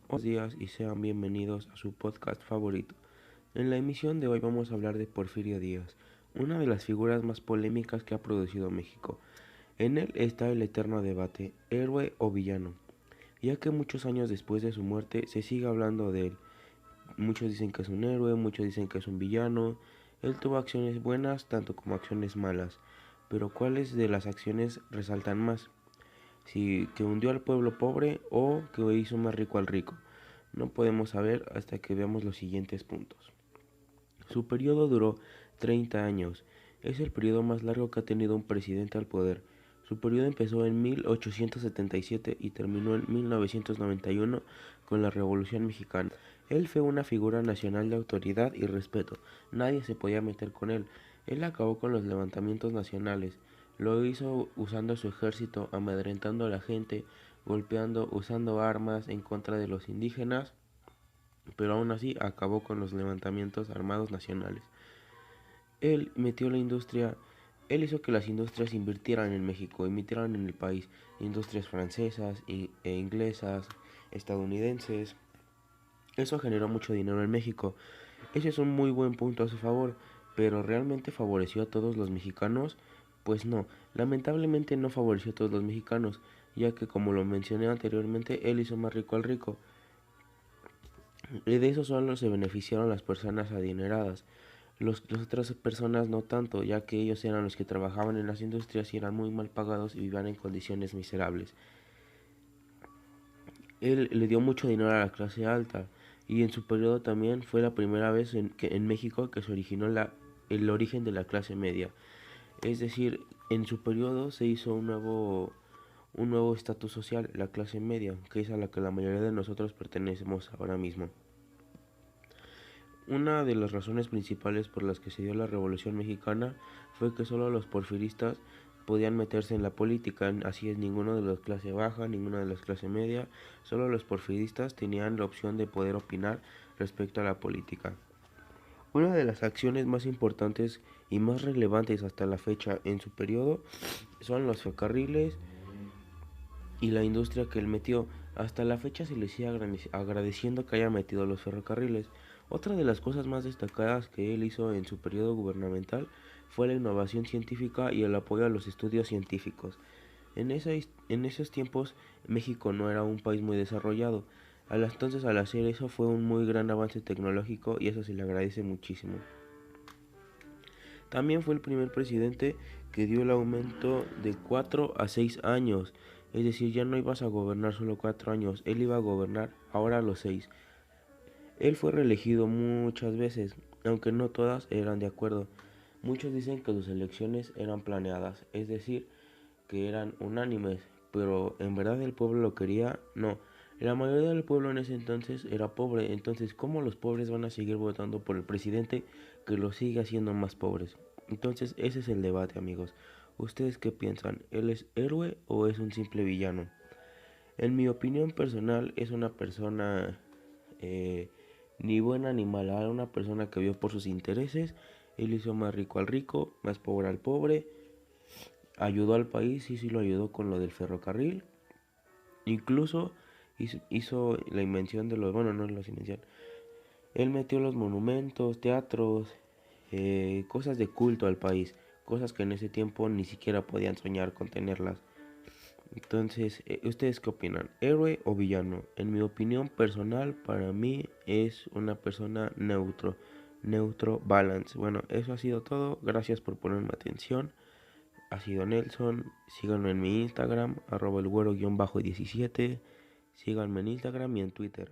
Buenos días y sean bienvenidos a su podcast favorito. En la emisión de hoy vamos a hablar de Porfirio Díaz, una de las figuras más polémicas que ha producido México. En él está el eterno debate, héroe o villano, ya que muchos años después de su muerte se sigue hablando de él. Muchos dicen que es un héroe, muchos dicen que es un villano. Él tuvo acciones buenas tanto como acciones malas, pero ¿cuáles de las acciones resaltan más? Si que hundió al pueblo pobre o que hizo más rico al rico. No podemos saber hasta que veamos los siguientes puntos. Su periodo duró 30 años. Es el periodo más largo que ha tenido un presidente al poder. Su periodo empezó en 1877 y terminó en 1991 con la Revolución Mexicana. Él fue una figura nacional de autoridad y respeto. Nadie se podía meter con él. Él acabó con los levantamientos nacionales. Lo hizo usando su ejército, amedrentando a la gente, golpeando, usando armas en contra de los indígenas, pero aún así acabó con los levantamientos armados nacionales. Él metió la industria, él hizo que las industrias invirtieran en México, invirtieran en el país, industrias francesas e inglesas, estadounidenses. Eso generó mucho dinero en México. Ese es un muy buen punto a su favor, pero ¿realmente favoreció a todos los mexicanos? Pues no, lamentablemente no favoreció a todos los mexicanos, ya que como lo mencioné anteriormente, él hizo más rico al rico. Y de eso solo se beneficiaron las personas adineradas. Las otras personas no tanto, ya que ellos eran los que trabajaban en las industrias y eran muy mal pagados y vivían en condiciones miserables. Él le dio mucho dinero a la clase alta y en su periodo también fue la primera vez en México que se originó el origen de la clase media. Es decir, en su periodo se hizo un nuevo estatus social, la clase media, que es a la que la mayoría de nosotros pertenecemos ahora mismo. Una de las razones principales por las que se dio la Revolución Mexicana fue que solo los porfiristas podían meterse en la política, así es, ninguno de los clase baja, ninguno de los clase media, solo los porfiristas tenían la opción de poder opinar respecto a la política. Una de las acciones más importantes y más relevantes hasta la fecha en su periodo son los ferrocarriles y la industria que él metió. Hasta la fecha se le sigue agradeciendo que haya metido los ferrocarriles. Otra de las cosas más destacadas que él hizo en su periodo gubernamental fue la innovación científica y el apoyo a los estudios científicos. En esos tiempos México no era un país muy desarrollado. Entonces al hacer eso fue un muy gran avance tecnológico y eso se le agradece muchísimo. También fue el primer presidente que dio el aumento de 4 a 6 años. Es decir, ya no ibas a gobernar solo 4 años, él iba a gobernar ahora los 6. Él fue reelegido muchas veces, aunque no todas eran de acuerdo. Muchos dicen que sus elecciones eran planeadas, es decir, que eran unánimes, pero en verdad el pueblo lo quería, no. La mayoría del pueblo en ese entonces era pobre, entonces ¿cómo los pobres van a seguir votando por el presidente que los sigue haciendo más pobres? Entonces ese es el debate, amigos. ¿Ustedes qué piensan? ¿Él es héroe o es un simple villano? En mi opinión personal es una persona eh, ni buena ni mala, era una persona que vio por sus intereses, él hizo más rico al rico, más pobre al pobre, ayudó al país y sí lo ayudó con lo del ferrocarril. Incluso hizo la invención de los, bueno, no es la invención, él metió los monumentos, teatros, cosas de culto al país, cosas que en ese tiempo ni siquiera podían soñar con tenerlas. Entonces, ¿ustedes qué opinan? ¿Héroe o villano? En mi opinión personal, para mí es una persona neutro balance. Bueno, eso ha sido todo. Gracias por ponerme atención. Ha sido Nelson. Síganme en mi Instagram, @elgüero-17. Síganme en Instagram y en Twitter.